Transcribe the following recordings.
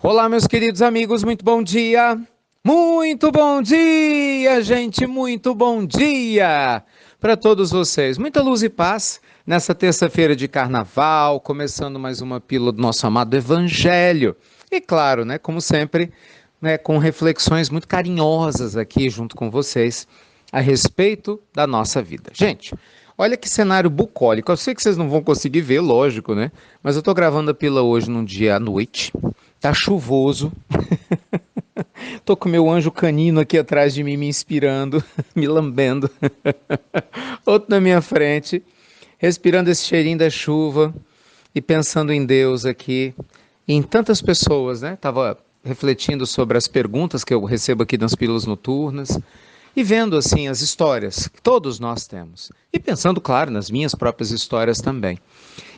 Olá, meus queridos amigos, muito bom dia! Muito bom dia, gente, muito bom dia para todos vocês. Muita luz e paz nessa terça-feira de carnaval, começando mais uma pílula do nosso amado Evangelho. E claro, né, como sempre, né, com reflexões muito carinhosas aqui junto com vocês a respeito da nossa vida. Gente, olha que cenário bucólico. Eu sei que vocês não vão conseguir ver, lógico, né? Mas eu estou gravando a pílula hoje num dia à noite. Tá chuvoso. Tô com meu anjo canino aqui atrás de mim me inspirando, me lambendo. Outro na minha frente, respirando esse cheirinho da chuva e pensando em Deus aqui, e em tantas pessoas, né? Tava refletindo sobre as perguntas que eu recebo aqui nas pílulas noturnas e vendo assim as histórias que todos nós temos. E pensando, claro, nas minhas próprias histórias também.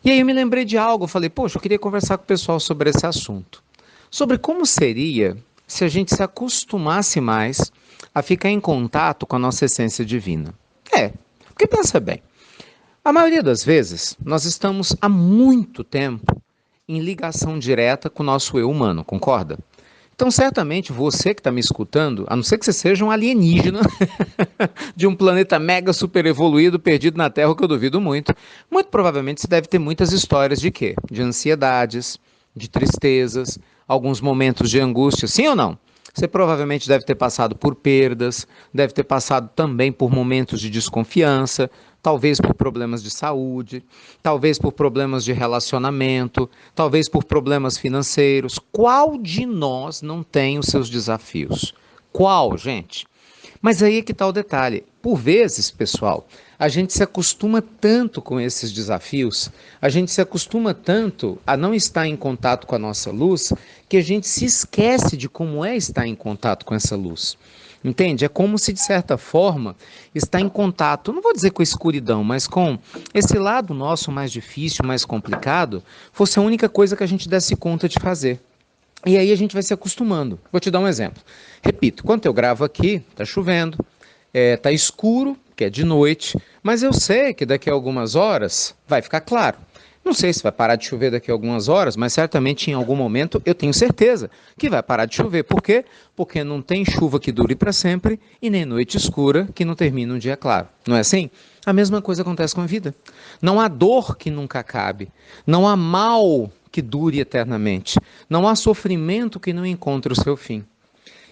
E aí eu me lembrei de algo, falei, poxa, eu queria conversar com o pessoal sobre esse assunto. Sobre como seria se a gente se acostumasse mais a ficar em contato com a nossa essência divina. Porque pensa bem, a maioria das vezes nós estamos há muito tempo em ligação direta com o nosso eu humano, concorda? Então, certamente, você que está me escutando, a não ser que você seja um alienígena de um planeta mega super evoluído perdido na Terra, o que eu duvido muito, muito provavelmente você deve ter muitas histórias de quê? De ansiedades, de tristezas, alguns momentos de angústia, sim ou não? Você provavelmente deve ter passado por perdas, deve ter passado também por momentos de desconfiança, talvez por problemas de saúde, talvez por problemas de relacionamento, talvez por problemas financeiros. Qual de nós não tem os seus desafios? Qual, gente? Mas aí é que está o detalhe. Por vezes, pessoal, a gente se acostuma tanto com esses desafios, a gente se acostuma tanto a não estar em contato com a nossa luz, que a gente se esquece de como é estar em contato com essa luz. Entende? É como se, de certa forma, estar em contato, não vou dizer com a escuridão, mas com esse lado nosso mais difícil, mais complicado, fosse a única coisa que a gente desse conta de fazer. E aí a gente vai se acostumando. Vou te dar um exemplo. Repito, quando eu gravo aqui, está chovendo, está escuro, que é de noite, mas eu sei que daqui a algumas horas vai ficar claro. Não sei se vai parar de chover daqui a algumas horas, mas certamente em algum momento eu tenho certeza que vai parar de chover. Por quê? Porque não tem chuva que dure para sempre e nem noite escura que não termine um dia claro. Não é assim? A mesma coisa acontece com a vida. Não há dor que nunca acabe. Não há mal que dure eternamente. Não há sofrimento que não encontre o seu fim.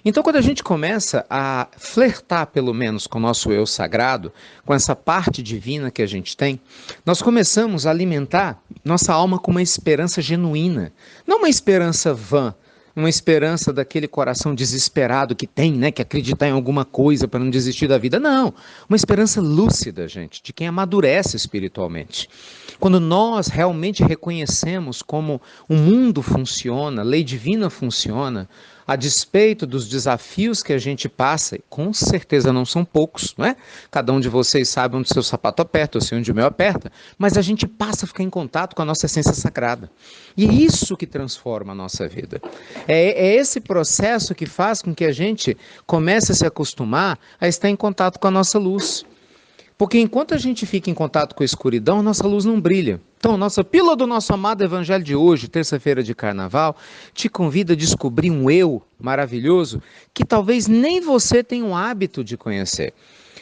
Então, quando a gente começa a flertar, pelo menos, com o nosso eu sagrado, com essa parte divina que a gente tem, nós começamos a alimentar nossa alma com uma esperança genuína, não uma esperança vã, uma esperança daquele coração desesperado que tem, né, que acreditar em alguma coisa para não desistir da vida. Não, uma esperança lúcida, gente, de quem amadurece espiritualmente. Quando nós realmente reconhecemos como o mundo funciona, a lei divina funciona, a despeito dos desafios que a gente passa, e com certeza não são poucos, não é? Cada um de vocês sabe onde o seu sapato aperta, eu sei onde o meu aperta, mas a gente passa a ficar em contato com a nossa essência sagrada. E é isso que transforma a nossa vida. É esse processo que faz com que a gente comece a se acostumar a estar em contato com a nossa luz. Porque enquanto a gente fica em contato com a escuridão, a nossa luz não brilha. Então, a nossa pílula do nosso amado Evangelho de hoje, terça-feira de Carnaval, te convida a descobrir um eu maravilhoso que talvez nem você tenha o hábito de conhecer.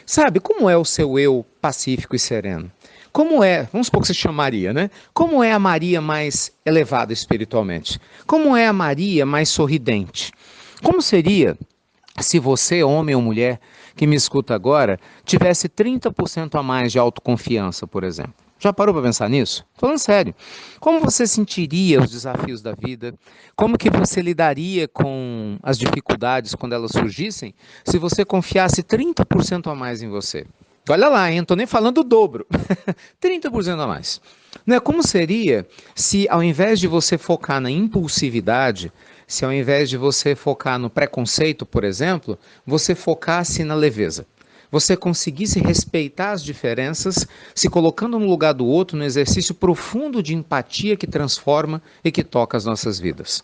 Sabe, como é o seu eu pacífico e sereno? Como é, vamos supor que você chama Maria, né? Como é a Maria mais elevada espiritualmente? Como é a Maria mais sorridente? Como seria se você, homem ou mulher, que me escuta agora, tivesse 30% a mais de autoconfiança, por exemplo? Já parou para pensar nisso? Falando sério. Como você sentiria os desafios da vida? Como que você lidaria com as dificuldades quando elas surgissem, se você confiasse 30% a mais em você? Olha lá, hein? Não estou nem falando o dobro. 30% a mais. Né? Como seria se, ao invés de você focar na impulsividade, se ao invés de você focar no preconceito, por exemplo, você focasse na leveza? Você conseguisse respeitar as diferenças, se colocando no lugar do outro, no exercício profundo de empatia que transforma e que toca as nossas vidas.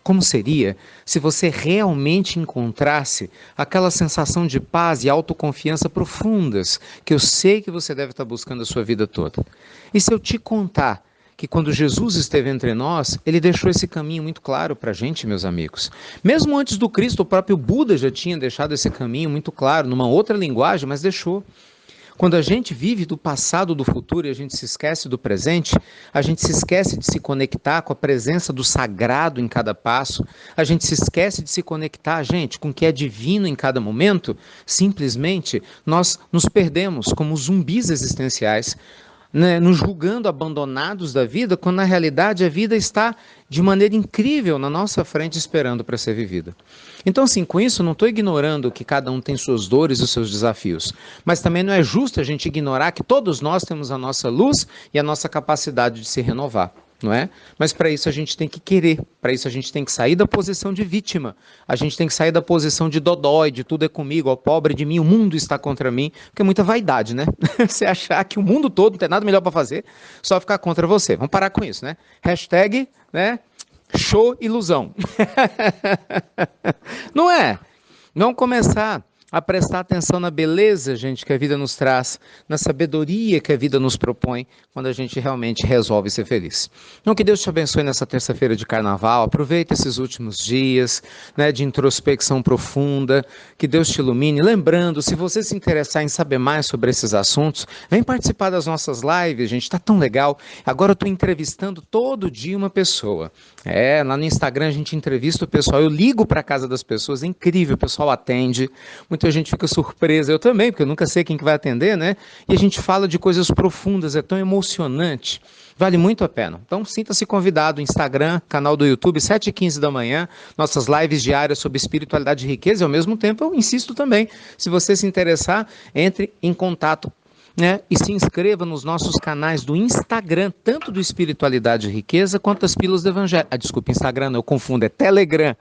Como seria se você realmente encontrasse aquela sensação de paz e autoconfiança profundas que eu sei que você deve estar buscando a sua vida toda? E se eu te contar que quando Jesus esteve entre nós, ele deixou esse caminho muito claro para a gente, meus amigos. Mesmo antes do Cristo, o próprio Buda já tinha deixado esse caminho muito claro, numa outra linguagem, mas deixou. Quando a gente vive do passado, do futuro e a gente se esquece do presente, a gente se esquece de se conectar com a presença do sagrado em cada passo, a gente se esquece de se conectar, gente, com o que é divino em cada momento, simplesmente nós nos perdemos como zumbis existenciais, né, nos julgando abandonados da vida, quando na realidade a vida está de maneira incrível na nossa frente esperando para ser vivida. Então, assim, com isso não estou ignorando que cada um tem suas dores e os seus desafios, mas também não é justo a gente ignorar que todos nós temos a nossa luz e a nossa capacidade de se renovar. Não é? Mas para isso a gente tem que querer, para isso a gente tem que sair da posição de vítima, a gente tem que sair da posição de dodói, de tudo é comigo, ó, pobre de mim, o mundo está contra mim, porque é muita vaidade, né? Você achar que o mundo todo não tem nada melhor para fazer, só ficar contra você. Vamos parar com isso, né? Hashtag, né? Show ilusão. Não é? Vamos começar a prestar atenção na beleza, gente, que a vida nos traz, na sabedoria que a vida nos propõe, quando a gente realmente resolve ser feliz. Então, que Deus te abençoe nessa terça-feira de carnaval, aproveita esses últimos dias, né, de introspecção profunda, que Deus te ilumine. Lembrando, se você se interessar em saber mais sobre esses assuntos, vem participar das nossas lives, gente, tá tão legal. Agora eu estou entrevistando todo dia uma pessoa. Lá no Instagram a gente entrevista o pessoal, eu ligo para a casa das pessoas, é incrível, o pessoal atende, muita gente fica surpresa, eu também, porque eu nunca sei quem que vai atender, né? E a gente fala de coisas profundas, é tão emocionante, vale muito a pena. Então sinta-se convidado, Instagram, canal do YouTube, 7h15 da manhã, nossas lives diárias sobre espiritualidade e riqueza, e ao mesmo tempo eu insisto também, se você se interessar, entre em contato, né, e se inscreva nos nossos canais do Instagram, tanto do Espiritualidade e Riqueza, quanto das Pílulas do Evangelho. Desculpa, Instagram, não, eu confundo, é Telegram.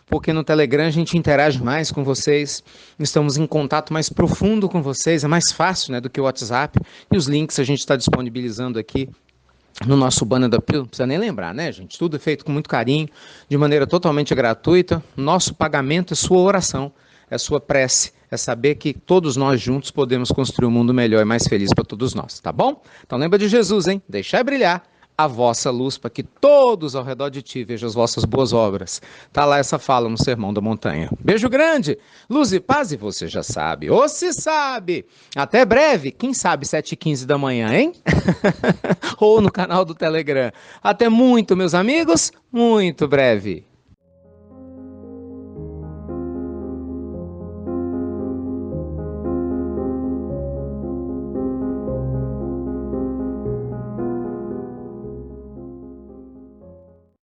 Porque no Telegram a gente interage mais com vocês, estamos em contato mais profundo com vocês, é mais fácil, né, do que o WhatsApp, e os links a gente está disponibilizando aqui no nosso banner da Pílula, não precisa nem lembrar, né, gente? Tudo é feito com muito carinho, de maneira totalmente gratuita, nosso pagamento é sua oração, é sua prece, é saber que todos nós juntos podemos construir um mundo melhor e mais feliz para todos nós, tá bom? Então lembra de Jesus, hein? Deixai brilhar a vossa luz para que todos ao redor de ti vejam as vossas boas obras. Tá lá essa fala no Sermão da Montanha. Beijo grande, luz e paz, e você já sabe, ou se sabe. Até breve, quem sabe 7h15 da manhã, hein? Ou no canal do Telegram. Até muito, meus amigos, muito breve.